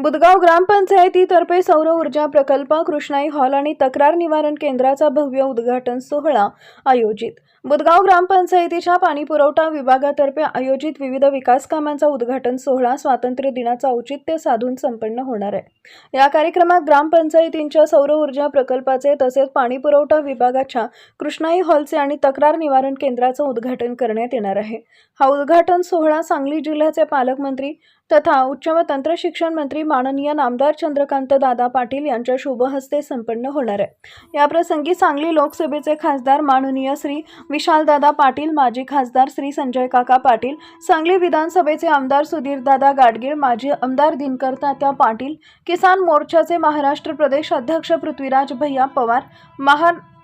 बुधगाव ग्रामपंचायतीतर्फे सौर ऊर्जा प्रकल्प, कृष्णाई हॉल आणि तक्रार निवारण केंद्राचा भव्य उद्घाटन सोहळा आयोजित. बुधगाव ग्रामपंचायतीच्या पाणीपुरवठा विभागातर्फे आयोजित विविध विकास कामांचा उद्घाटन सोहळा स्वातंत्र्य दिनाचं औचित्य साधून संपन्न होणार आहे. या कार्यक्रमात ग्रामपंचायतींच्या सौर ऊर्जा प्रकल्पाचे तसेच पाणीपुरवठा विभागाच्या कृष्णाई हॉलचे आणि तक्रार निवारण केंद्राचं उद्घाटन करण्यात येणार आहे. हा उद्घाटन सोहळा सांगली जिल्ह्याचे पालकमंत्री तथा उच्च व तंत्र शिक्षण मंत्री माननीय नामदार चंद्रकांत दादा पाटील यांच्या शुभ हस्ते संपन्न होणार आहे. या प्रसंगी सांगली लोकसभेचे खासदार माननीय श्री विशालदादा पाटील, माजी खासदार श्री संजय काका पाटील, सांगली विधानसभेचे आमदार सुधीरदादा गाडगीळ, माजी आमदार दिनकर तात्या पाटील, किसान मोर्चाचे महाराष्ट्र प्रदेश अध्यक्ष पृथ्वीराज भैया पवार,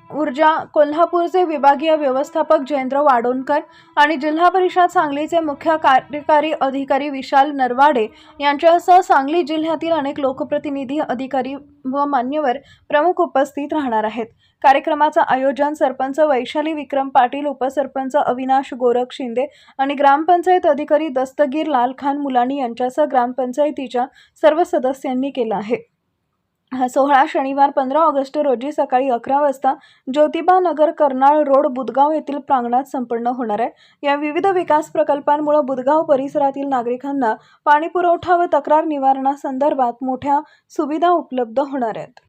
ऊर्जा कोल्हापूरचे विभागीय व्यवस्थापक जयेंद्र वाडोणकर आणि जिल्हा परिषद सांगलीचे मुख्य कार्यकारी अधिकारी विशाल नरवाडे यांच्यासह सांगली जिल्ह्यातील अनेक लोकप्रतिनिधी, अधिकारी व मान्यवर प्रमुख उपस्थित राहणार आहेत. कार्यक्रमाचं आयोजन सरपंच वैशाली विक्रम पाटील, उपसरपंच अविनाश गोरख शिंदे आणि ग्रामपंचायत अधिकारी दस्तगीर लाल खान मुलानी यांच्यासह ग्रामपंचायतीच्या सर्व सदस्यांनी केला आहे. हा सोहळा शनिवार 15 ऑगस्ट रोजी सकाळी 11 वाजता ज्योतिबा नगर, कर्नाळ रोड, बुधगाव येथील प्रांगणात संपन्न होणार आहे. या विविध विकास प्रकल्पांमुळे बुधगाव परिसरातील नागरिकांना पाणीपुरवठा व तक्रार निवारणासंदर्भात मोठ्या सुविधा उपलब्ध होणार आहेत.